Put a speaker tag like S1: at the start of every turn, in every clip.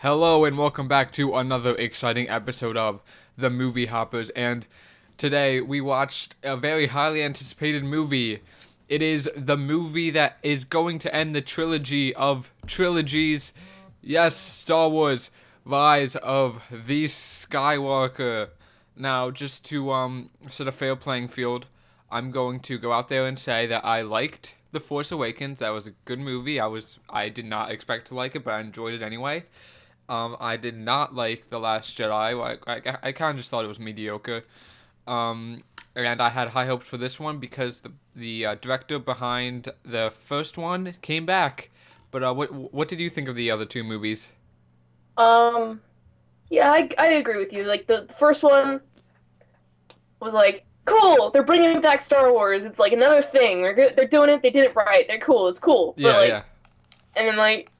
S1: Hello and welcome back to another exciting episode of The Movie Hoppers, and today we watched a very highly anticipated movie. It is the movie that is going to end the trilogy of trilogies. Yes, Star Wars, Rise of the Skywalker. Now, just to set a fair playing field, I'm going to go out there and say that I liked The Force Awakens. That was a good movie. I did not expect to like it, but I enjoyed it anyway. I did not like The Last Jedi. I kind of just thought it was mediocre. And I had high hopes for this one because the director behind the first one came back. But what did you think of the other two movies?
S2: Um, yeah, I agree with you. Like the first one was like, cool, they're bringing back Star Wars. It's like another thing. They're good. They're doing it. They did it right. They're cool. It's cool. But
S1: Yeah,
S2: like,
S1: yeah,
S2: and then like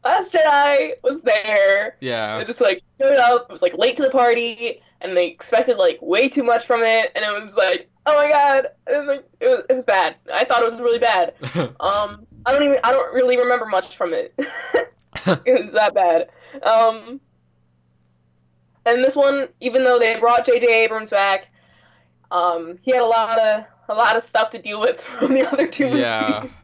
S2: Last Jedi was there.
S1: yeah.
S2: It just like showed up. It was like late to the party, and they expected like way too much from it, and it was like, oh my god, and like it was bad. I thought it was really bad. I don't really remember much from it. It was that bad. Um, And this one, even though they brought J.J. Abrams back, he had a lot of stuff to deal with from the other two
S1: Yeah.
S2: movies.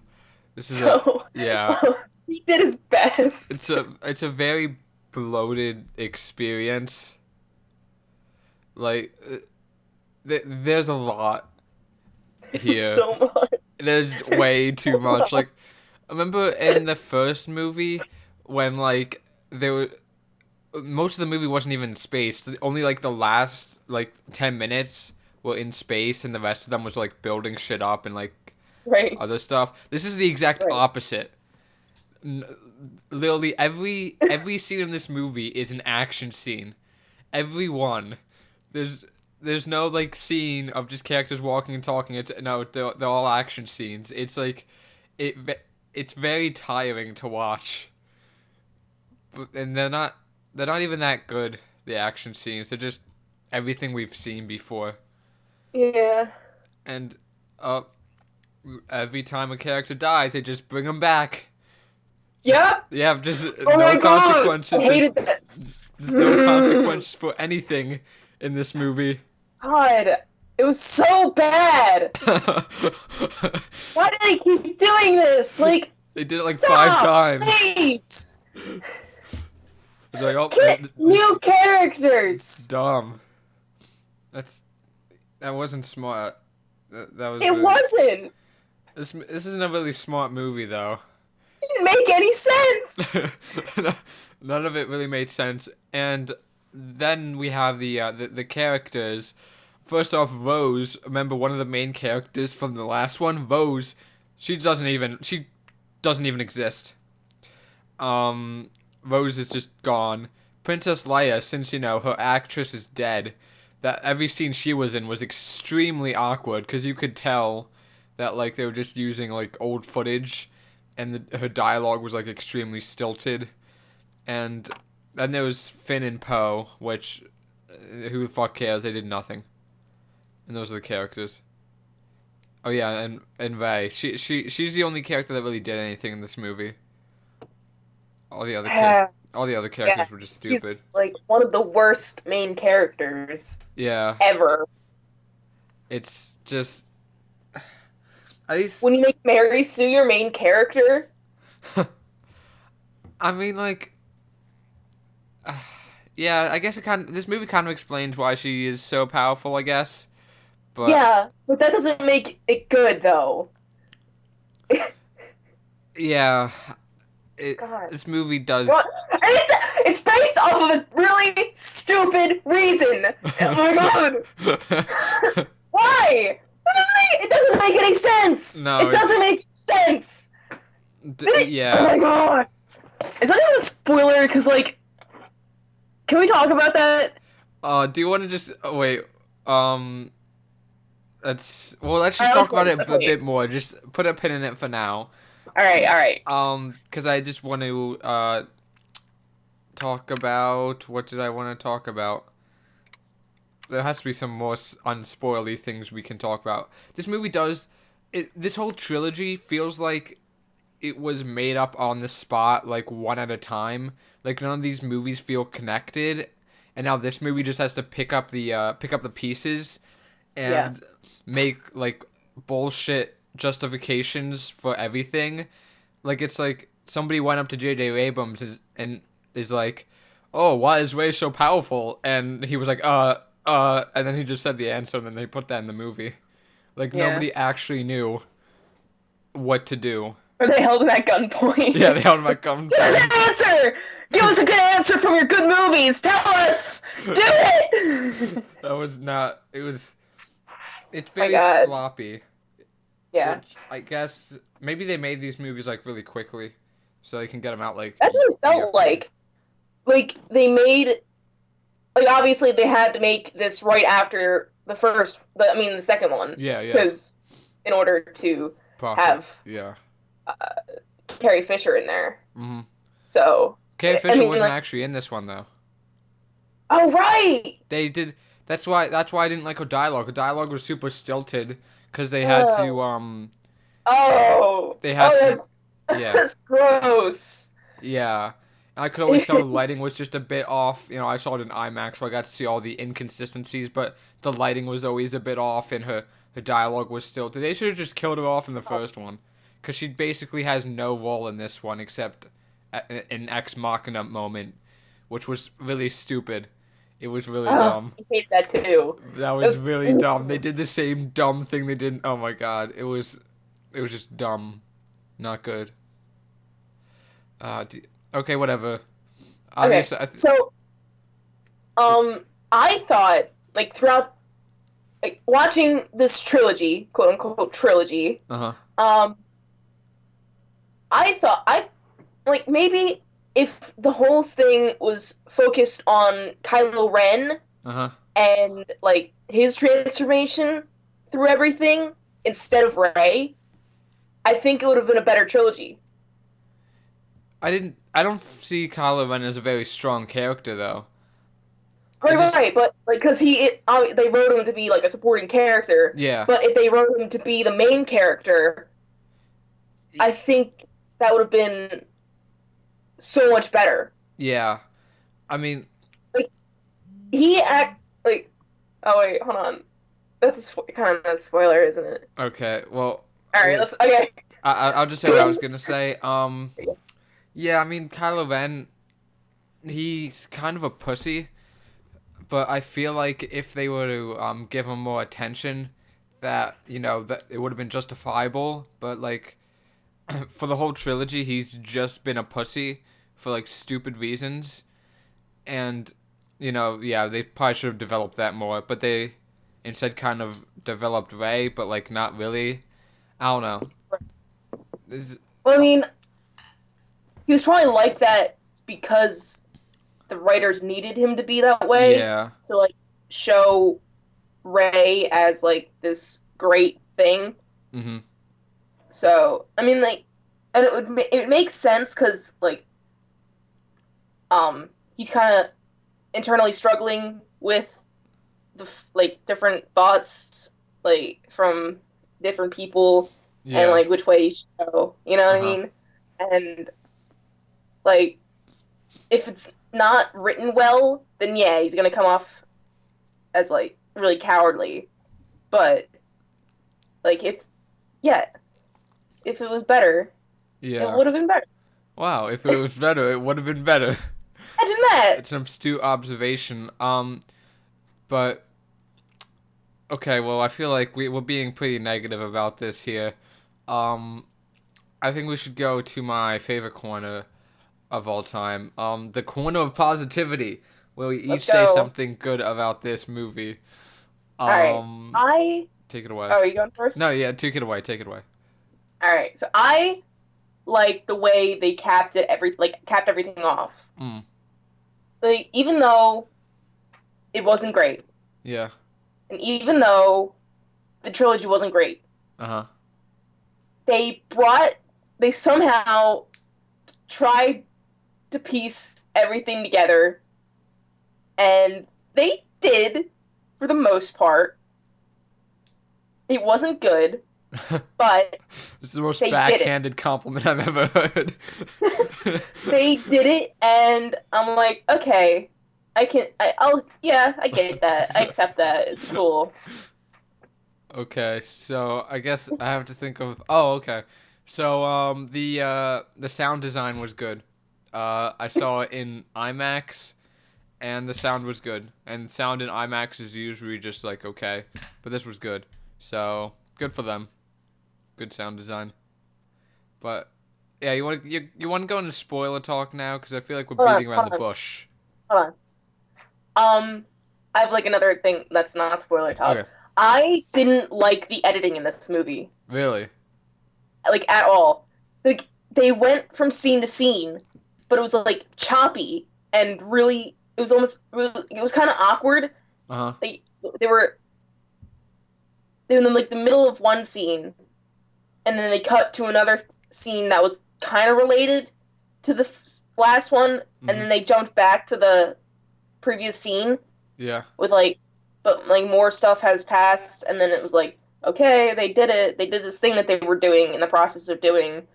S1: This is a
S2: So
S1: yeah.
S2: he did his best.
S1: It's a very bloated experience. Like there's a lot here.
S2: So much.
S1: There's way too much. Like, I remember in the first movie when like there were most of the movie wasn't even in space. Only like the last like 10 minutes were in space, and the rest of them was like building shit up and like
S2: Right,
S1: other stuff. This is the exact
S2: right.
S1: opposite. N- Literally every scene in this movie is an action scene. Every one. There's there's no like scene of just characters walking and talking. It's no, they're all action scenes. It's like it's very tiring to watch. And they're not even that good. The action scenes. They're just everything we've seen before.
S2: Yeah.
S1: And uh, every time a character dies, they just bring them back. Just
S2: Yep.
S1: yeah, just
S2: Oh
S1: no
S2: my god. I
S1: consequences. There's
S2: hated that.
S1: there's no consequences for anything in this movie.
S2: God, it was so bad. Why do they keep doing this? Like,
S1: They did it like five
S2: stop,
S1: times.
S2: please.
S1: It's like, oh,
S2: Get
S1: this
S2: new
S1: it's
S2: characters.
S1: dumb. That's that wasn't smart. That was
S2: It wasn't.
S1: this isn't a really smart movie though.
S2: Didn't make any sense.
S1: None of it really made sense. And then we have the characters. First off, Rose. Remember one of the main characters from the last one? Rose. She doesn't even exist. Rose is just gone. Princess Leia, since her actress is dead, that every scene she was in was extremely awkward because you could tell that like they were just using like old footage, and her dialogue was like extremely stilted. And then there was Finn and Poe, which who the fuck cares? They did nothing. And those are the characters. Oh yeah, and Rey. She's the only character that really did anything in this movie. All the other char-
S2: Yeah,
S1: all the other
S2: yeah.
S1: characters were just
S2: He's
S1: stupid.
S2: like one of the worst main characters
S1: Yeah,
S2: ever.
S1: it's just at least
S2: When you make Mary Sue your main character,
S1: I mean like yeah, I guess this movie kind of explains why she is so powerful, I guess. But
S2: yeah, but that doesn't make it good though.
S1: yeah,
S2: God.
S1: this movie does
S2: What? It's based off of a really stupid reason. Oh my god. Why? It doesn't make any sense.
S1: no,
S2: It doesn't make sense. Oh
S1: yeah.
S2: my god. Is that even a spoiler? Because, like, can we talk about that?
S1: Do you want to just wait? Um, let's just
S2: Alright,
S1: talk
S2: let's
S1: about
S2: wait.
S1: it
S2: Let's
S1: a
S2: wait.
S1: bit more. Just put a pin in it for now.
S2: Alright, alright.
S1: Because I just want to talk about what did I want to talk about? There has to be some more unspoily things we can talk about. This movie does it. This whole trilogy feels like it was made up on the spot, like one at a time. Like none of these movies feel connected, and now this movie just has to pick up the pieces
S2: Yeah.
S1: and make like bullshit justifications for everything. Like it's like somebody went up to J.J. Abrams and is like, "Oh, why is Rey so powerful?" And he was like, and then he just said the answer, and then they put that in the movie. Like
S2: Yeah.
S1: nobody actually knew what to do.
S2: Or they held him at gunpoint.
S1: Yeah, they held him at
S2: Give us
S1: gunpoint.
S2: an answer! Give us a good answer from your good movies! Tell us! Do it!
S1: That was not. It was. It's
S2: My
S1: very
S2: God.
S1: sloppy.
S2: Yeah.
S1: Which I guess maybe they made these movies like really quickly, so they can get them out like.
S2: That's what it
S1: year
S2: felt like. Like, they made... Like, obviously, they had to make this right after the second one.
S1: Yeah, yeah.
S2: Because in order to
S1: Profit.
S2: have
S1: Yeah.
S2: Carrie Fisher in there.
S1: Mm-hmm.
S2: So...
S1: Carrie
S2: I
S1: Fisher
S2: mean,
S1: wasn't
S2: like...
S1: actually in this one though.
S2: Oh, right!
S1: They did. That's why. That's why I didn't like her dialogue. Her dialogue was super stilted because they had to.
S2: Oh!
S1: They had to. Yeah.
S2: That's gross!
S1: Yeah. And I could always tell the lighting was just a bit off. You know, I saw it in IMAX, so I got to see all the inconsistencies, but the lighting was always a bit off, and her dialogue was stilted. They should have just killed her off in the first one, because she basically has no role in this one except an Ex Machina moment, which was really stupid. It was really dumb.
S2: I hate that too.
S1: That was really dumb. They did the same dumb thing they did. Oh my god, it was just dumb, not good. Okay, whatever. Obviously,
S2: Okay, so I thought like throughout like watching this trilogy, quote unquote trilogy,
S1: uh-huh.
S2: I thought I like maybe if the whole thing was focused on Kylo Ren
S1: Uh-huh.
S2: and like his transformation through everything instead of Rey, I think it would have been a better trilogy.
S1: I don't see Kylo Ren as a very strong character though.
S2: Right, but like because they wrote him to be like a supporting character.
S1: Yeah.
S2: But if they wrote him to be the main character, I think that would have been so much better.
S1: Yeah. I mean,
S2: like he act like. Oh wait, hold on. That's kind of a spoiler, isn't it?
S1: okay. Well,
S2: All right, let's. Okay.
S1: I'll just say what I was gonna say. Yeah. I mean, Kylo Ren, he's kind of a pussy, but I feel like if they were to give him more attention, that that it would have been justifiable. But like, for the whole trilogy, he's just been a pussy for like stupid reasons, and yeah, they probably should have developed that more, but they instead kind of developed Rey, but like not really. I don't know.
S2: Well, I mean, he was probably like that because the writers needed him to be that way.
S1: Yeah.
S2: To like show Rey as like this great thing.
S1: Mm-hmm.
S2: So I mean, like, and it makes sense because like, he's kind of internally struggling with the like different thoughts like from different people and like which way he should go. You know what I mean? And like, if it's not written well, then yeah, he's gonna come off as like really cowardly. But like if it was better, it would have been better.
S1: Wow, if it was better, it would have been better.
S2: Imagine that.
S1: It's an astute observation. But okay, well, I feel like we're being pretty negative about this here. I think we should go to my favorite corner of all time. The corner of positivity, where we each say something good about this movie.
S2: All right,
S1: take it away.
S2: Oh, are you going first?
S1: No, yeah, take it away. Take it away.
S2: All right, so I like the way they capped everything off.
S1: Mm.
S2: Like, even though it wasn't great.
S1: Yeah.
S2: And even though the trilogy wasn't great.
S1: Uh-huh.
S2: They somehow tried to piece everything together. And they did, for the most part. It wasn't good. but
S1: This is the most
S2: they did it.
S1: backhanded compliment I've ever heard.
S2: They did it, and I'm like, okay, yeah, I get that. I accept that. It's cool.
S1: Okay, so I guess I have to think of. Oh, okay. So the sound design was good. I saw it in IMAX, and the sound was good. And sound in IMAX is usually just like okay, but this was good. So good for them. Good sound design. But yeah, you want to go into spoiler talk now because I feel like we're
S2: Hold on,
S1: beating around
S2: hold
S1: the
S2: on,
S1: bush.
S2: hold on. I have like another thing that's not spoiler talk.
S1: Okay,
S2: I didn't like the editing in this movie,
S1: really?
S2: like at all. Like they went from scene to scene, but it was like choppy and really. It was almost. It was kind of awkward.
S1: Uh huh.
S2: They were in like the middle of one scene, and then they cut to another scene that was kind of related to the last one, and
S1: Mhm.
S2: then they jumped back to the previous scene
S1: Yeah.
S2: with like, but like more stuff has passed, and then it was like, okay, they did it. They did this thing that they were doing in the process of doing,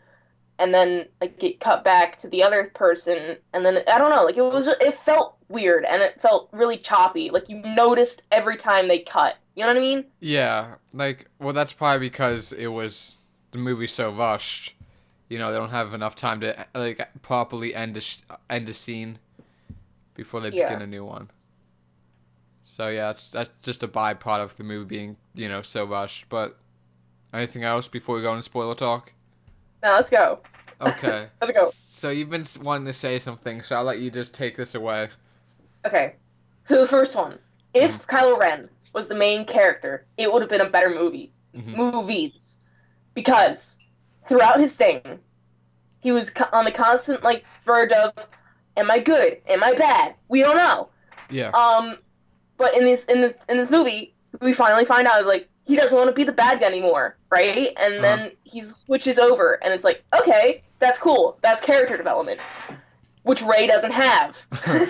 S2: and then like it cut back to the other person, and then I don't know, like it felt weird and it felt really choppy. Like you noticed every time they cut. You know what I mean?
S1: Yeah, like, well, that's probably because it was the movie's so rushed. You know, they don't have enough time to like properly end a scene before they begin
S2: Yeah.
S1: a new one. So yeah, that's just a byproduct of the movie being so rushed. But anything else before we go into spoiler talk?
S2: Now let's go.
S1: Okay,
S2: Let's go.
S1: so you've been wanting to say something, so I'll let you just take this away.
S2: Okay. So the first one,
S1: Mhm.
S2: if Kylo Ren was the main character, it would have been a better movie.
S1: Mhm.
S2: Movies, because throughout his thing, he was on the constant like verge of, am I good? Am I bad? We don't know.
S1: Yeah.
S2: Um, but in this movie, we finally find out like he doesn't want to be the bad guy anymore, right? And
S1: Uh
S2: then he switches over, and it's like, okay, that's cool. That's character development, which Rey doesn't have.
S1: huh.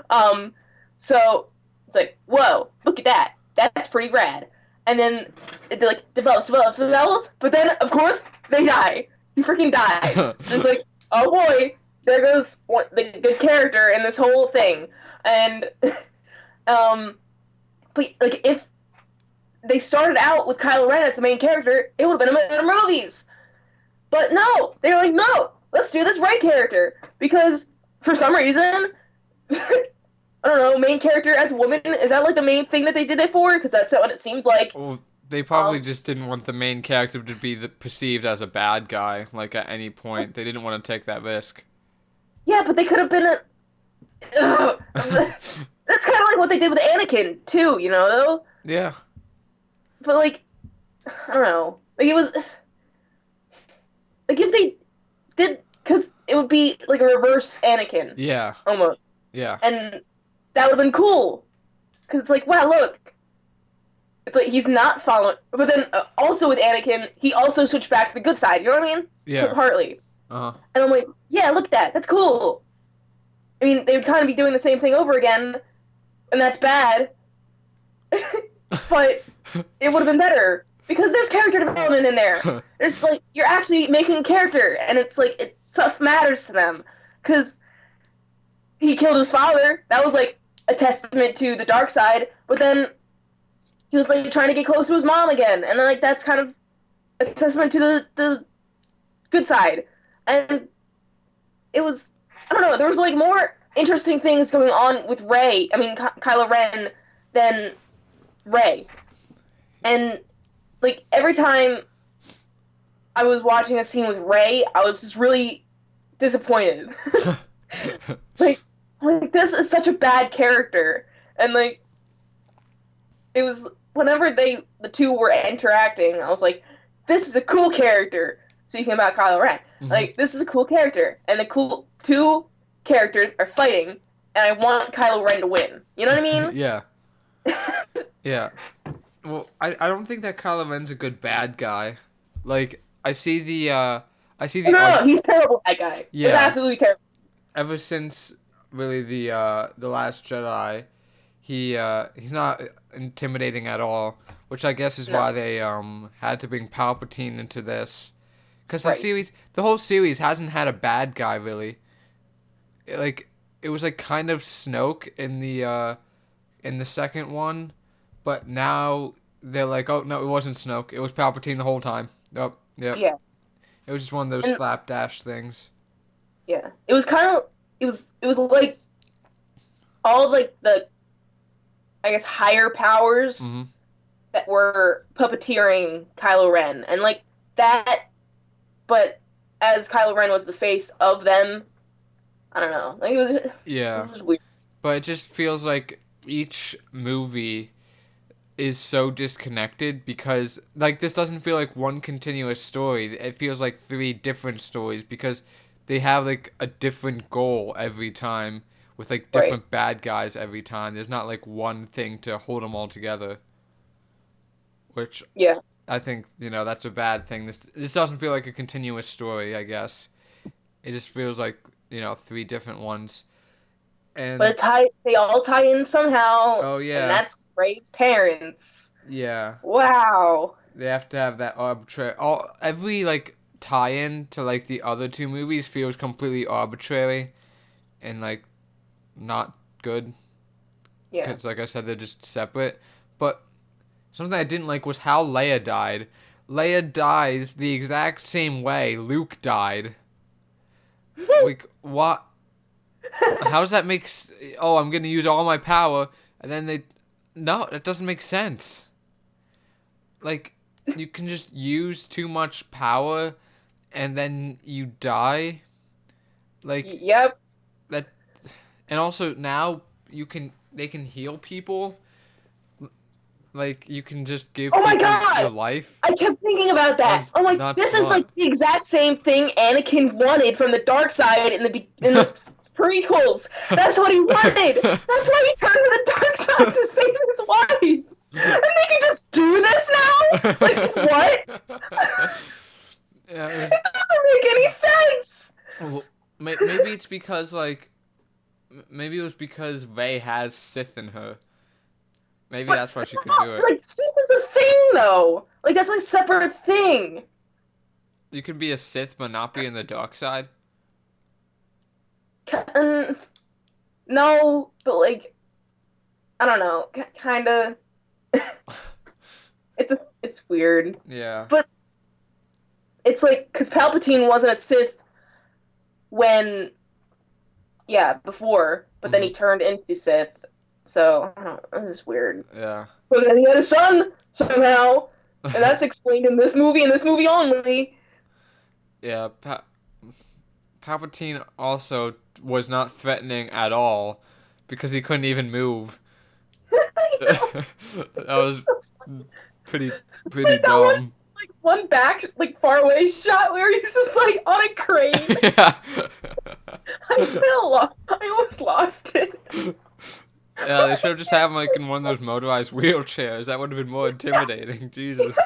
S2: Um, so it's like, whoa, look at that. That's pretty rad. And then it like develops, but then of course they die. He freaking dies. And it's like, oh boy, there goes the good character in this whole thing. And um, but like if they started out with Kylo Ren as the main character, it would have been a better movies. But no, they're like, no, let's do this Rey character because for some reason I don't know, main character as a woman. Is that like the main thing that they did it for? Because that's what it seems like.
S1: Well, they probably
S2: Um,
S1: just didn't want the main character to be perceived as a bad guy, like at any point. They didn't want to take that risk.
S2: yeah, but they could have been a. Ugh. That's kind of like what they did with Anakin too, you know. Though,
S1: Yeah.
S2: but like, I don't know. Like it was like if they did, because it would be like a reverse Anakin
S1: Yeah.
S2: almost,
S1: Yeah.
S2: and that would have been cool. Because it's like, wow, look, it's like he's not following. But then also with Anakin, he also switched back to the good side. You know what I mean?
S1: Yeah.
S2: Partly.
S1: Uh-huh.
S2: And I'm like, yeah, look at that. That's cool. I mean, they would kind of be doing the same thing over again, and that's bad. But it would have been better because there's character development in there. There's like you're actually making a character, and it's like stuff matters to them because he killed his father. That was like a testament to the dark side. But then he was like trying to get close to his mom again, and then like that's kind of a testament to the good side. And it was I don't know. There was like more interesting things going on with Rey. I mean, Kylo Ren than Rey. And like every time I was watching a scene with Rey, I was just really disappointed. like, like this is such a bad character, and like it was whenever the two were interacting, I was like, this is a cool character. Speaking about Kylo Ren,
S1: Mhm.
S2: like this is a cool character, and the cool two characters are fighting, and I want Kylo Ren to win. You know what I mean?
S1: Yeah. Yeah. Well, I don't think that Kylo Ren's a good bad guy. Like I see the
S2: No, he's terrible. That guy. He's
S1: yeah.
S2: absolutely terrible.
S1: Ever since really the Last Jedi, he's not intimidating at all. which I guess is
S2: No.
S1: why they had to bring Palpatine into this, because
S2: Right.
S1: the whole series hasn't had a bad guy really. Like it was like kind of Snoke in the second one, but now they're like, oh no, it wasn't Snoke, it was Palpatine the whole time. Oh, yep,
S2: Yeah.
S1: it was just one of those
S2: And
S1: slapdash things.
S2: yeah, it was kind of it was like all like the I guess higher powers
S1: Hmm.
S2: that were puppeteering Kylo Ren, and like that. But as Kylo Ren was the face of them, I don't know. Like it
S1: Yeah,
S2: was weird.
S1: but it just feels like each movie is so disconnected because like this doesn't feel like one continuous story. It feels like three different stories because they have like a different goal every time with like
S2: Right.
S1: different bad guys every time. There's not like one thing to hold them all together, which
S2: Yeah.
S1: I think, that's a bad thing. This doesn't feel like a continuous story, I guess. It just feels like, three different ones.
S2: But
S1: And
S2: they all tie in somehow,
S1: oh
S2: and
S1: yeah.
S2: that's Rey's parents.
S1: Yeah.
S2: Wow.
S1: They have to have that arbitrary. Every like tie-in to like the other two movies feels completely arbitrary and like not good
S2: Yeah.
S1: because, like I said, they're just separate. But something I didn't like was how Leia died. Leia dies the exact same way Luke died. Like what? How does that make? Oh, I'm gonna use all my power, and then they. No, that doesn't make sense. Like you can just use too much power and then you die like
S2: Yep.
S1: that. And also now they can heal people, like you can just give
S2: Oh my
S1: people your
S2: god!
S1: life.
S2: I kept thinking about
S1: That
S2: that.
S1: was
S2: I'm like,
S1: not
S2: this is like
S1: smart.
S2: the exact same thing Anakin wanted from the dark side in the prequels. That's what he wanted. That's why he turned to the dark side to save his wife. And they can just do this now? Like what?
S1: Yeah, it
S2: It
S1: was.
S2: doesn't make any sense.
S1: Well, maybe it's because like maybe it was because Rey has Sith in her. Maybe
S2: But
S1: that's why she could do it.
S2: like Sith is a thing though. Like that's a separate thing.
S1: You can be a Sith but not be in the dark side.
S2: Um, no, but like I don't know, kind of. It's weird,
S1: Yeah.
S2: but it's like because Palpatine wasn't a Sith when yeah before, but then
S1: Hmm.
S2: he turned into Sith. So I don't know, it's weird.
S1: Yeah.
S2: But then he had a son somehow, and that's explained in this movie and this movie only.
S1: Yeah. Palpatine also was not threatening at all because he couldn't even move.
S2: I know.
S1: That was pretty pretty
S2: Like that one,
S1: dumb.
S2: like one back, like far away shot where he's just like on a crane.
S1: Yeah.
S2: I almost lost it.
S1: Yeah, they should have just had him like in one of those motorized wheelchairs. That would have been more intimidating. Jesus.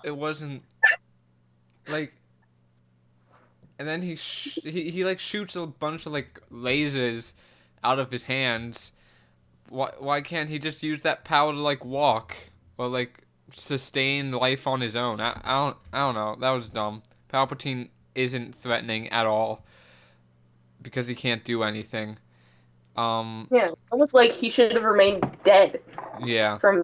S1: It wasn't like, and then he like shoots a bunch of like lasers out of his hands. Why can't he just use that power to like walk or like sustain life on his own? I don't know. That was dumb. Palpatine isn't threatening at all because he can't do anything.
S2: Yeah, almost like he should have remained dead
S1: Yeah.
S2: from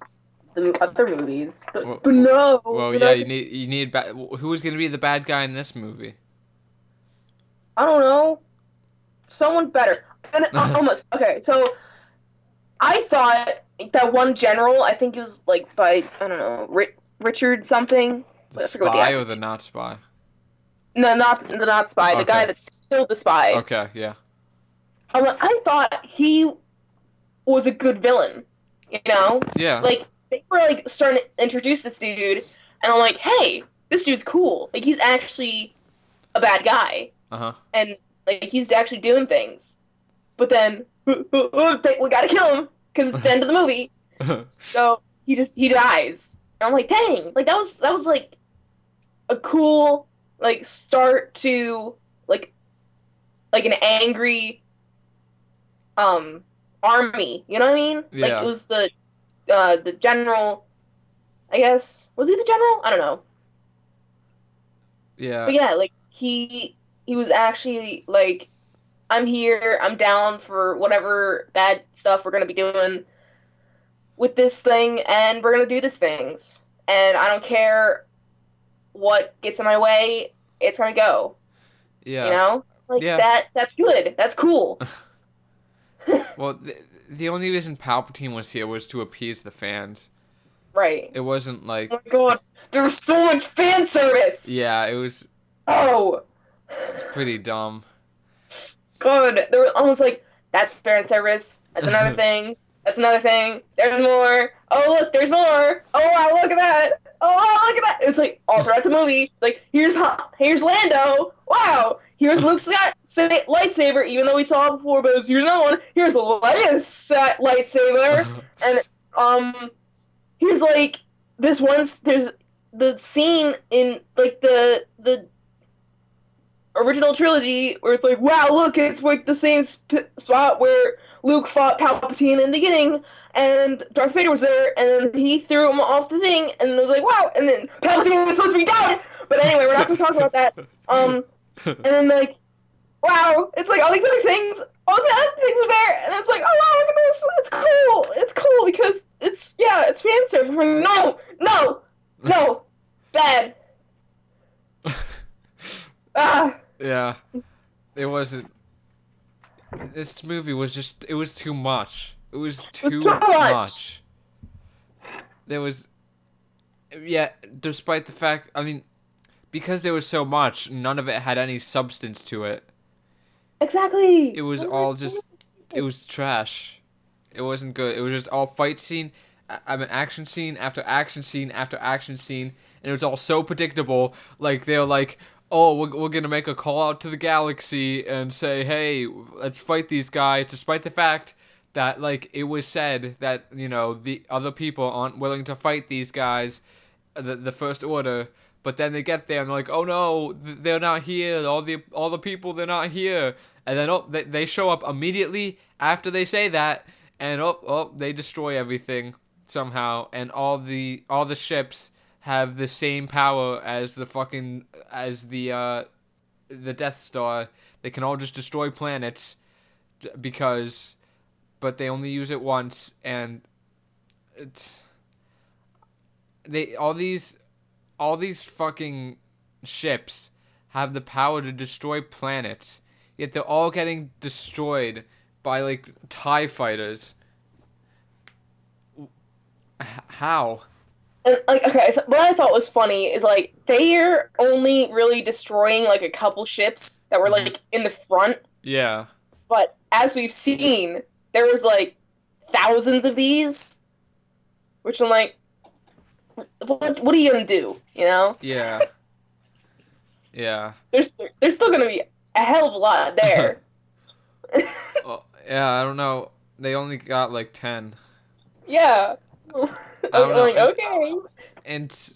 S2: the other movies.
S1: Well,
S2: But
S1: well,
S2: no,
S1: well,
S2: you
S1: yeah.
S2: know,
S1: You need who was gonna be the bad guy in this movie?
S2: I don't know, someone better. And almost okay. So I thought that one general, I think it was like by I don't know, Richard something.
S1: The
S2: I forget what the
S1: spy
S2: actor.
S1: or the not spy?
S2: No, not the not spy. The guy
S1: Okay.
S2: that's still the spy.
S1: Okay. Yeah.
S2: I thought he was a good villain. You know,
S1: Yeah.
S2: like they were like starting to introduce this dude, and I'm like, hey, this dude's cool. Like he's actually a bad guy,
S1: Uh
S2: and like he's actually doing things. But then we gotta kill him because it's the end of the movie.
S1: huh.
S2: So he dies. And I'm like, dang, like that was like a cool like start to like an angry um army. You know what I mean? Like it
S1: Yeah.
S2: was the general. I guess was he the general? I don't know.
S1: Yeah.
S2: But yeah, like he was actually like, I'm here. I'm down for whatever bad stuff we're gonna be doing with this thing, and we're gonna do these things. And I don't care what gets in my way. It's gonna go. You
S1: Yeah.
S2: know, like
S1: Yeah.
S2: that's good. That's cool.
S1: Well, the only reason Palpatine was here was to appease the fans.
S2: Right.
S1: It wasn't
S2: Oh
S1: like,
S2: my God, there's so much fan service.
S1: yeah, it was
S2: Oh,
S1: it's pretty dumb.
S2: God. There was almost like that's fan service. That's another thing. That's another thing. There's more. Oh look, there's more. Oh wow, look at that. Oh wow, look at that. It's like all throughout the movie. It's like here's Lando. Wow. Here's Luke's lightsaber, even though we saw it before, but here's another one. Here's Leia's lightsaber, and um, here's like this one's there's the scene in like the original trilogy where it's like, wow, look, it's like the same spot where Luke fought Palpatine in the beginning, and Darth Vader was there, and then he threw him off the thing, and it was like, wow, and then Palpatine was supposed to be dead. But anyway, we're not gonna talk about that. And then like, wow, it's like all these other things, all the other things are there, and it's like, oh wow, look at this, it's cool because it's fan service. I'm like, no, no, bad. Ah.
S1: Yeah. It wasn't. This movie was just. It was too much. It was
S2: It was
S1: too
S2: too much.
S1: much. There was. Yeah, despite the fact. I mean, because there was so much, none of it had any substance to it.
S2: Exactly.
S1: It was all just. It was trash. It wasn't good. It was just all fight scene. I mean, action scene after action scene after action scene. And it was all so predictable. Like, they're like, oh, we're gonna make a call out to the galaxy and say, hey, let's fight these guys, despite the fact that, like, it was said that, you know, the other people aren't willing to fight these guys, the First Order. But then they get there and they're like, oh no, they're not here. All the people, they're not here. And then they show up immediately after they say that, and they destroy everything somehow, and all the ships have the same power as the Death Star. They can all just destroy planets because, but they only use it once, and it's they all these fucking ships have the power to destroy planets, yet they're all getting destroyed by like TIE fighters. How?
S2: And like, okay, what I thought was funny is like they're only really destroying like a couple ships that were
S1: Mhm.
S2: like in the front,
S1: Yeah.
S2: but as we've seen, there was like thousands of these, which I'm like, what are you gonna do? You know,
S1: Yeah. Yeah.
S2: there's still gonna be a hell of a lot there.
S1: Oh, yeah, I don't know. They only got like 10.
S2: Yeah.
S1: I don't
S2: I'm
S1: know.
S2: like, okay.
S1: And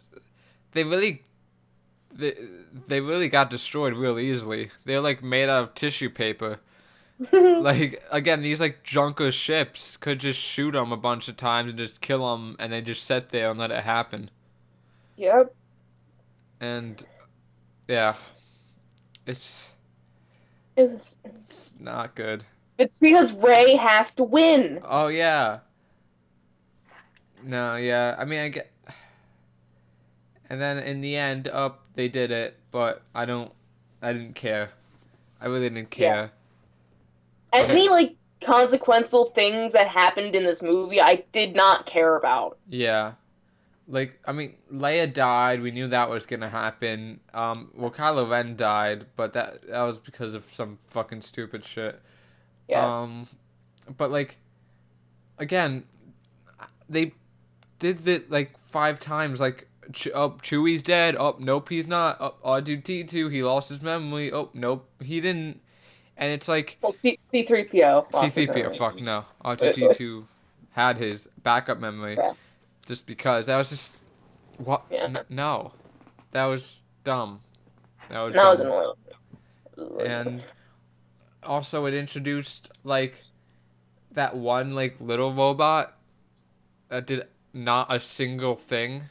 S1: they really they, they really got destroyed real easily. They're like made out of tissue paper. Like again, these like junker ships could just shoot them a bunch of times and just kill them, and they just sit there and let it happen.
S2: Yep.
S1: And yeah, it's
S2: It's
S1: it's not good.
S2: it's because Ray has to win.
S1: Oh yeah, no, yeah. I mean, I get. And then in the end, up they did it, but I didn't care. I really didn't
S2: Yeah.
S1: care.
S2: Any like consequential things that happened in this movie, I did not care about.
S1: Yeah. Like, I mean, Leia died. We knew that was gonna happen. Well, Kylo Ren died, but that was because of some fucking stupid shit.
S2: Yeah.
S1: But like, again, they did it like 5 times. Like, Chewie's dead. Oh, nope, he's not. R2D2, he lost his memory. Oh, nope, he didn't. And it's like,
S2: Well, C3PO lost his
S1: C3PO,
S2: memory.
S1: fuck no. R2D2 had his backup memory
S2: Yeah.
S1: just because. That was just, what?
S2: Yeah.
S1: No. That was dumb. That was
S2: That was
S1: dumb.
S2: annoying.
S1: And also it introduced, like, that one like little robot that did not a single thing.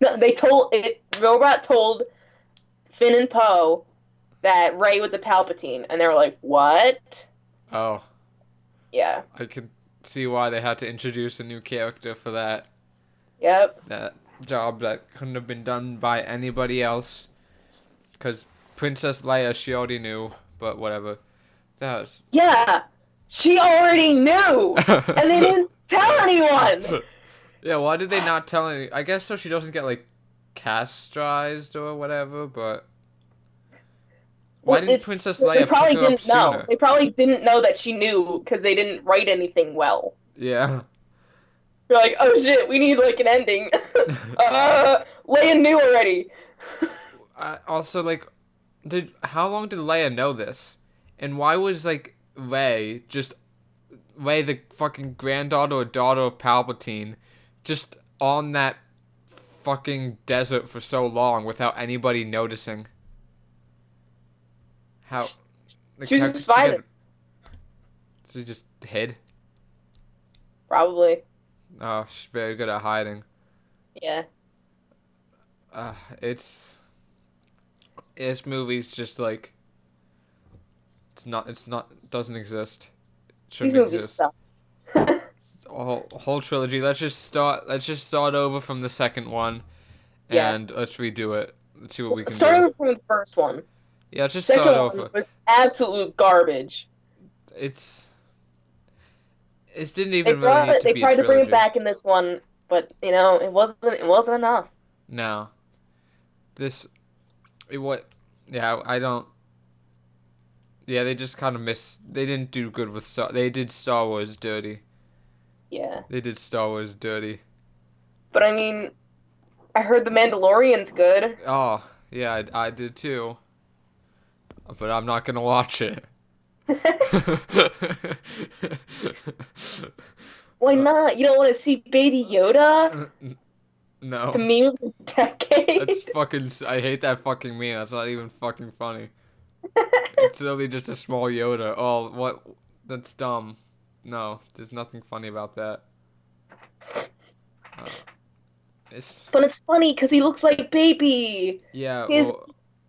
S2: No, Robot told Finn and Poe that Rey was a Palpatine, and they were like, "What?"
S1: Oh,
S2: Yeah.
S1: I can see why they had to introduce a new character for that.
S2: Yep.
S1: That job that couldn't have been done by anybody else. Because Princess Leia, she already knew, but whatever. That was...
S2: Yeah. She already knew, and they didn't tell anyone.
S1: Yeah, why did they not tell any? I guess so she doesn't get, like, castrized or whatever, but... Why didn't Princess Leia pick her up sooner?
S2: They probably didn't know that she knew, because they didn't write anything well.
S1: Yeah.
S2: They're like, oh shit, we need, like, an ending. Leia knew already.
S1: Also, like, how long did Leia know this? And why was, like, Rey, the fucking granddaughter or daughter of Palpatine, just on that fucking desert for so long without anybody noticing? How? Like,
S2: she was just fine.
S1: She just hid?
S2: Probably.
S1: Oh, she's very good at hiding.
S2: Yeah.
S1: This movie's just like... It doesn't exist.
S2: These movies suck.
S1: Whole trilogy. Let's just start over from the second one, and let's redo it. Let's see what we can do.
S2: Start over from the first one.
S1: Yeah, let's just start over.
S2: Second one was absolute garbage.
S1: It didn't even really need to be a trilogy.
S2: They tried to bring it back in this one, but you know it wasn't enough. No.
S1: I don't. Yeah, they just kind of they didn't do good with they did Star Wars dirty.
S2: Yeah.
S1: They did Star Wars dirty.
S2: But I mean, I heard The Mandalorian's good.
S1: Oh, yeah, I did too. But I'm not gonna watch it.
S2: Why not? You don't want to see Baby Yoda?
S1: No.
S2: The meme of the decade?
S1: That's fucking... I hate that fucking meme. That's not even fucking funny. It's literally just a small Yoda. Oh, what? That's dumb. No, there's nothing funny about that.
S2: But it's funny because he looks like Baby.
S1: Yeah,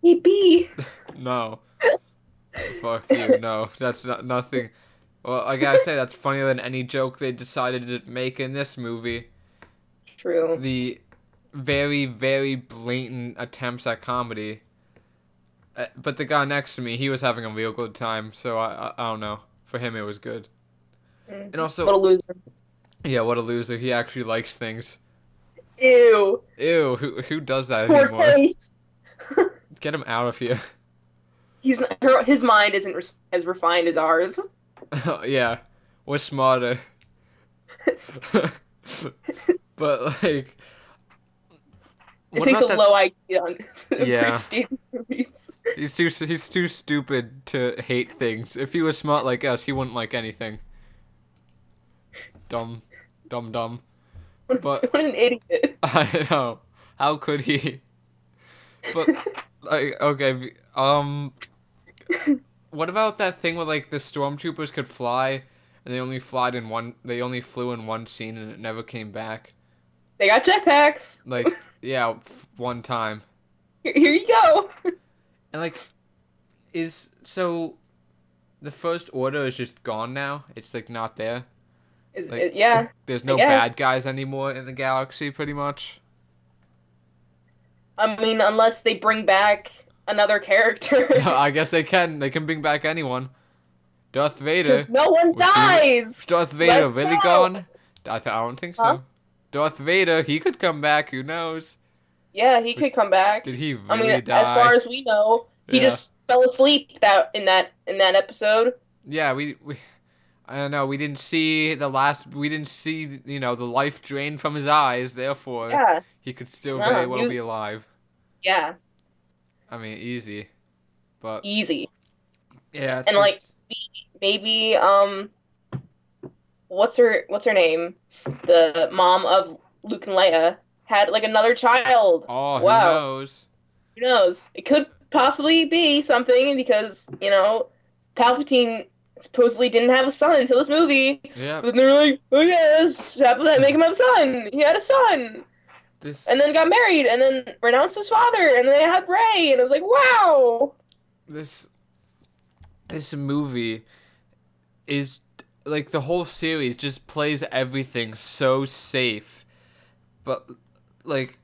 S2: Baby.
S1: No. Fuck you. No, that's nothing. Well, I gotta say, that's funnier than any joke they decided to make in this movie.
S2: True.
S1: The very, very blatant attempts at comedy. But the guy next to me, he was having a real good time, so I don't know. For him, it was good. And also...
S2: What a loser.
S1: Yeah, what a loser. He actually likes things.
S2: Ew.
S1: Ew, who does that
S2: Poor
S1: anymore?
S2: face.
S1: Get him out of here.
S2: His mind isn't as refined as ours.
S1: Yeah, we're smarter. But, like...
S2: It takes a low IQ on
S1: yeah.
S2: movies.
S1: He's too stupid to hate things. If he was smart like us, he wouldn't like anything. Dumb. But
S2: what an idiot.
S1: I know. How could he? But like, okay, what about that thing where like the stormtroopers could fly and they only flew in one scene and it never came back?
S2: They got jetpacks.
S1: Like, yeah, one time.
S2: Here you go.
S1: And like, so the First Order is just gone now? It's like not there?
S2: Yeah.
S1: There's no bad guys anymore in the galaxy, pretty much?
S2: I mean, unless they bring back another character.
S1: I guess they can. They can bring back anyone. Darth Vader.
S2: No one dies!
S1: Is Darth Vader
S2: Let's
S1: really
S2: go.
S1: gone? I don't think so.
S2: Huh?
S1: Darth Vader, he could come back. Who knows?
S2: Yeah, he could come back.
S1: Did he really die?
S2: As far as we know, he just fell asleep in that episode.
S1: Yeah, we I don't know. We didn't see the life drain from his eyes. Therefore, he could still very well be alive.
S2: Yeah.
S1: I mean, easy, but
S2: easy.
S1: Yeah,
S2: and like maybe what's her name? The mom of Luke and Leia had like another child.
S1: Oh, who knows?
S2: Who knows? It could possibly be something because Palpatine supposedly didn't have a son until this movie.
S1: Yeah.
S2: But then they were like, oh yeah, this happened to make him have a son. He had a son.
S1: This
S2: And then got married and then renounced his father and then they had Ray and I was like, wow.
S1: this this movie is like the whole series just plays everything so safe. But like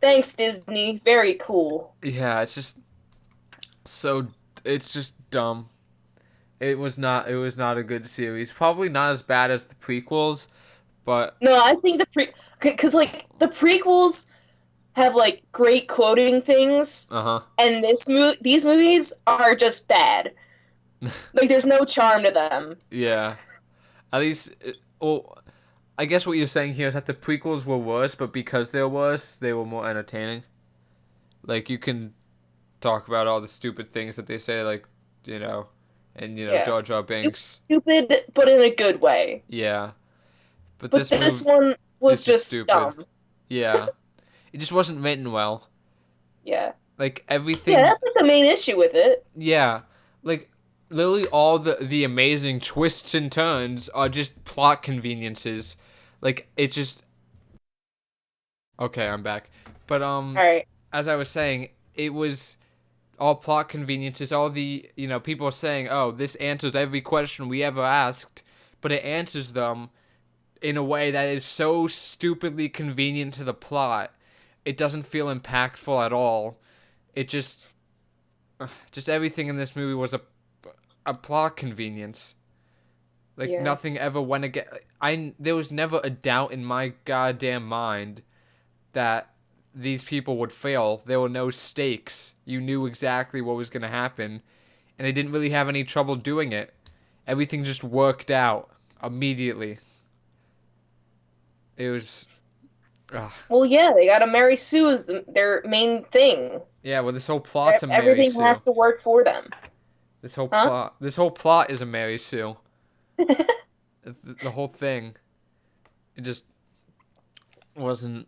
S2: Thanks, Disney. Very cool.
S1: yeah, so it's just dumb. It was not a good series. Probably not as bad as the prequels, but
S2: No, I think because like the prequels have like great quoting things,
S1: uh-huh.
S2: and these movies are just bad. Like there's no charm to them.
S1: Yeah. At least well, I guess what you're saying here is that the prequels were worse, but because they're worse, they were more entertaining. Like you can talk about all the stupid things that they say, like, and
S2: Yeah,
S1: Jar Jar
S2: it's
S1: Binks.
S2: stupid, but in a good way.
S1: Yeah. But
S2: But
S1: this
S2: this
S1: move
S2: one was
S1: is just
S2: just
S1: stupid.
S2: dumb.
S1: Yeah. It just wasn't written well.
S2: Yeah,
S1: Like
S2: yeah,
S1: everything,
S2: that's like the main issue with it.
S1: yeah. Like literally all the amazing twists and turns are just plot conveniences. Like it's just okay, I'm back. But
S2: All right.
S1: as I was saying, it was all plot conveniences. All the people are saying, "Oh, this answers every question we ever asked," but it answers them in a way that is so stupidly convenient to the plot. It doesn't feel impactful at all. It just everything in this movie was a plot convenience. Like
S2: Yeah,
S1: nothing ever went again. There was never a doubt in my goddamn mind that these people would fail. There were no stakes. You knew exactly what was going to happen, and they didn't really have any trouble doing it. Everything just worked out immediately. It was
S2: well, yeah, they gotta marry Sue as their main thing.
S1: yeah, well this whole plot's a Mary
S2: Everything
S1: Sue.
S2: has to work for them. Huh?
S1: This whole plot is a Mary Sue. The whole thing. It just wasn't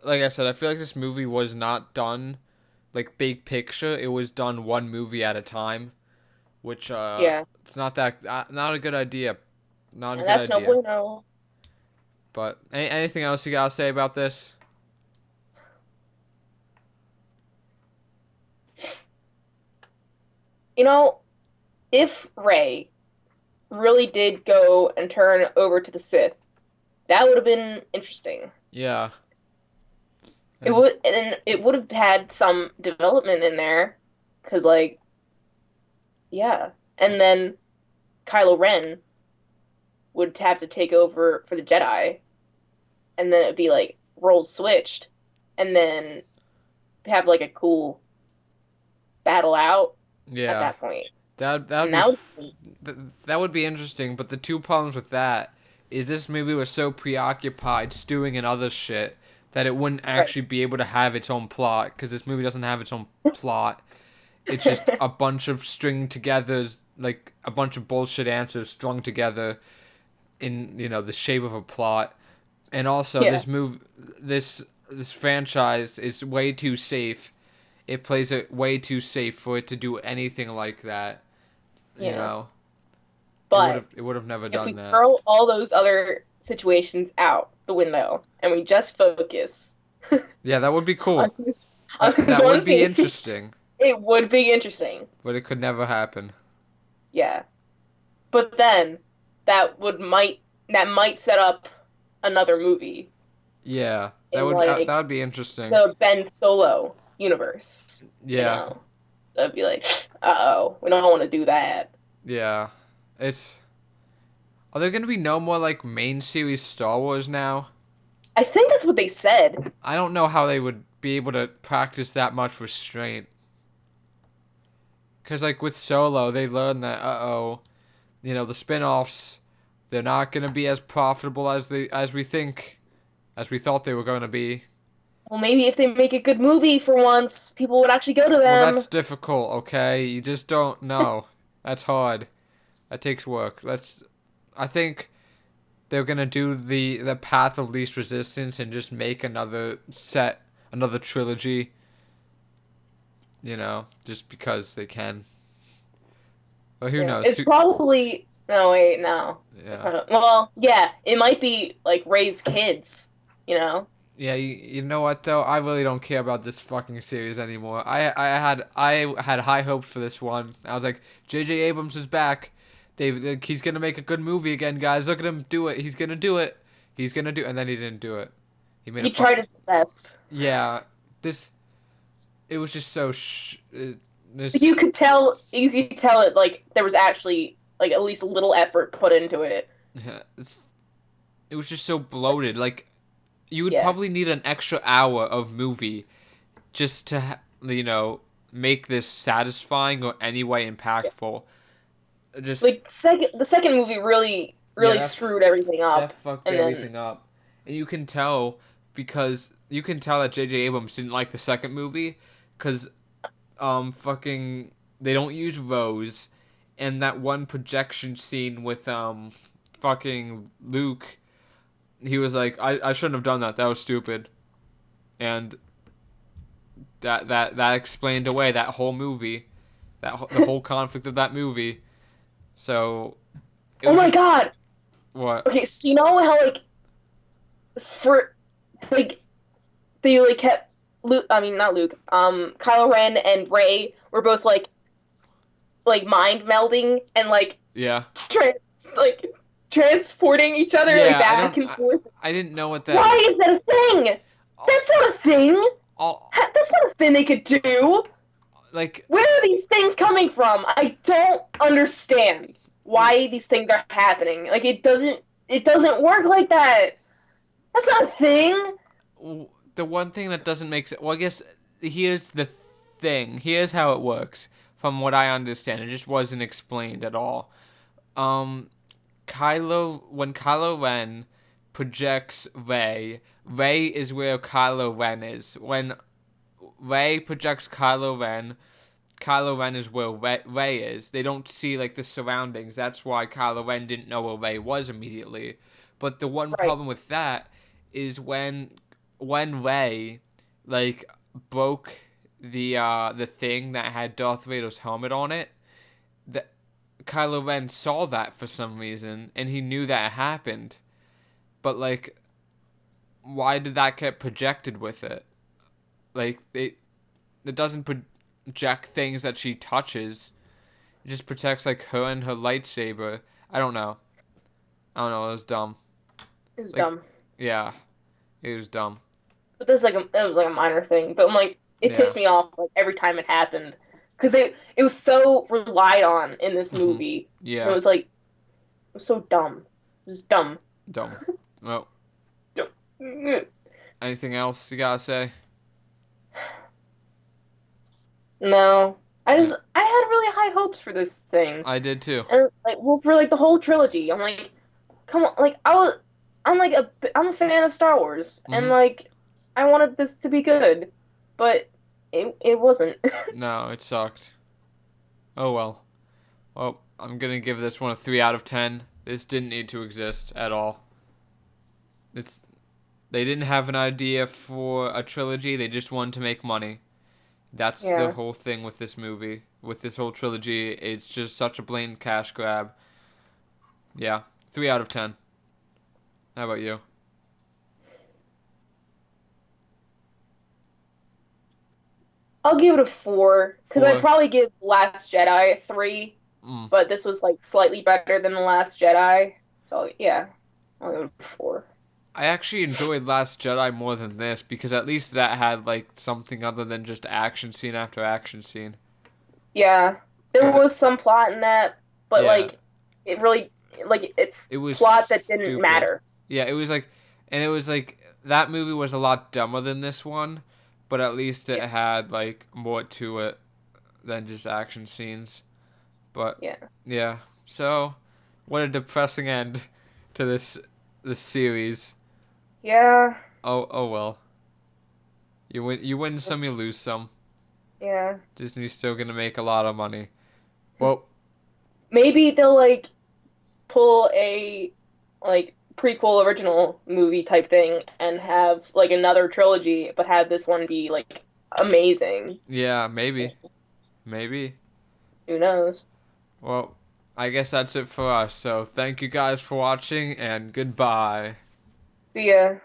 S1: like I said, I feel like this movie was not done like big picture. It was done one movie at a time, which
S2: Yeah,
S1: it's not a good idea. Not a
S2: and
S1: good
S2: that's no
S1: idea.
S2: bueno.
S1: But anything else you gotta say about this?
S2: You know, if Rey really did go and turn over to the Sith, that would have been interesting.
S1: Yeah.
S2: It
S1: And
S2: would, and it would have had some development in there, because like, yeah, and then Kylo Ren would have to take over for the Jedi, and then it'd be like roles switched, and then have like a cool battle out at
S1: yeah,
S2: that point,
S1: that would
S2: and
S1: be
S2: that would be,
S1: that would be interesting. But the two problems with that is this movie was so preoccupied stewing in other shit that it wouldn't
S2: right.
S1: actually be able to have its own plot because this movie doesn't have its own plot. It's just a bunch of stringing together, like a bunch of bullshit answers strung together in the shape of a plot. And also,
S2: Yeah,
S1: this franchise is way too safe. It plays it way too safe for it to do anything like that. You
S2: yeah.
S1: know,
S2: But
S1: it would have never
S2: if
S1: done
S2: we
S1: that.
S2: throw all those other situations out the window and we just focus
S1: Yeah, that would be
S2: on
S1: cool.
S2: this
S1: That
S2: one
S1: would be
S2: scene,
S1: interesting,
S2: it would be interesting.
S1: but it could never happen.
S2: Yeah. But then that might set up another movie
S1: Yeah,
S2: in like
S1: that would be interesting.
S2: the Ben Solo universe, you
S1: Yeah,
S2: know. So it'd be like, uh-oh, we don't want to do that.
S1: yeah. It's Are there gonna be no more like main series Star Wars now?
S2: I think that's what they said.
S1: I don't know how they would be able to practice that much restraint. Cause like with Solo, they learned that the spin-offs, they're not gonna be as profitable as we thought they were gonna be.
S2: Well, maybe if they make a good movie for once, people would actually go to
S1: Well,
S2: them.
S1: that's difficult, okay? You just don't know. That's hard. That takes work. I think they're gonna do the path of least resistance and just make another trilogy. Just because they can. But who
S2: Yeah,
S1: knows?
S2: it's probably no wait no. That's
S1: Yeah.
S2: not, well, yeah, it might be like Ray's kids, you know.
S1: Yeah, you know what though? I really don't care about this fucking series anymore. I had high hopes for this one. I was like, J.J. Abrams is back. He's gonna make a good movie again, guys. Look at him do it. He's gonna do it. He's gonna do, and then he didn't do it. He made a
S2: He tried
S1: fucking
S2: his best.
S1: yeah. This it was just so
S2: You
S1: this
S2: could tell it like there was actually like at least a little effort put into it.
S1: yeah, it was just so bloated. Like you would
S2: Yeah.
S1: probably need an extra hour of movie just to make this satisfying or anyway
S2: Yeah.
S1: impactful. Just
S2: Like the second movie really
S1: yeah,
S2: screwed everything
S1: that
S2: up.
S1: fucked
S2: And then
S1: everything up, and you can tell because you can tell that J.J. Abrams didn't like the second movie because fucking they don't use Rose, and that one projection scene with fucking Luke, he was like, I shouldn't have done that. That was stupid, and that explained away that whole movie, the whole conflict of that movie. So it
S2: oh
S1: was
S2: my
S1: just
S2: God.
S1: what?
S2: Okay, so you know how like for like they like kept Luke, I mean not Luke, Kylo Ren and Rey were both like mind melding and like
S1: Yeah.
S2: trans like transporting each other like
S1: Yeah, I
S2: back
S1: don't.
S2: and forth.
S1: I didn't know what that.
S2: Why is that a thing?
S1: All,
S2: That's not a thing.
S1: all,
S2: That's not a thing they could do.
S1: like,
S2: Where are these things coming from? I don't understand why these things are happening. Like it doesn't work like that. That's not a thing.
S1: the one thing that doesn't make sense. Well, I guess here's the thing. Here's how it works. From what I understand, it just wasn't explained at all. Um, when Kylo Ren projects Rey is where Kylo Ren is. When Rey projects Kylo Ren is where Rey is. They don't see like the surroundings. That's why Kylo Ren didn't know where Rey was immediately. But the one
S2: Right.
S1: problem with that is when Rey like broke the thing that had Darth Vader's helmet on it, that Kylo Ren saw that for some reason and he knew that it happened. But like why did that get projected with it? Like it doesn't project things that she touches. It just protects like her and her lightsaber. I don't know. I don't know. It was dumb.
S2: It was
S1: Like
S2: dumb.
S1: yeah, it was dumb.
S2: But this like it was like a minor thing. But I'm like it
S1: Yeah.
S2: pissed me off like every time it happened because it was so relied on in this
S1: Mhm.
S2: movie. And it
S1: Yeah.
S2: was like it was so dumb. It was dumb.
S1: Dumb. Well,
S2: Dumb.
S1: anything else you gotta say?
S2: No,
S1: Yeah,
S2: I had really high hopes for this thing,
S1: I did too.
S2: and like well for like the whole trilogy. I'm like, come on, like I'm a fan of Star Wars, and
S1: Mhm.
S2: like I wanted this to be good, but it wasn't.
S1: No, it sucked. Oh well. Well, I'm gonna give this one a 3 out of 10. This didn't need to exist at all. It's They didn't have an idea for a trilogy. They just wanted to make money. That's the
S2: Yeah.
S1: whole thing with this movie, with this whole trilogy. It's just such a blatant cash grab. Yeah, 3 out of 10. How about you?
S2: I'll give it a 4 because I'd
S1: 4.
S2: probably give Last Jedi a 3,
S1: Mm.
S2: but this was like slightly better than the Last Jedi, so yeah, I'll give it a 4.
S1: I actually enjoyed Last Jedi more than this because at least that had like something other than just action scene after action scene.
S2: Yeah, there
S1: It,
S2: was some plot in that, but
S1: yeah,
S2: like it really like it's
S1: it was
S2: plot that didn't
S1: stupid.
S2: matter.
S1: Yeah, it was like that movie was a lot dumber than this one, but at least it
S2: Yeah,
S1: had like more to it than just action scenes. But
S2: yeah.
S1: yeah, so what a depressing end to this series.
S2: Yeah,
S1: Oh well. You win some, you lose some.
S2: yeah.
S1: Disney's still gonna make a lot of money. Well,
S2: Maybe they'll like pull a like prequel original movie type thing and have like another trilogy, but have this one be like amazing.
S1: yeah, maybe. Maybe.
S2: Who knows?
S1: Well, I guess that's it for us. So thank you guys for watching, and goodbye.
S2: See ya.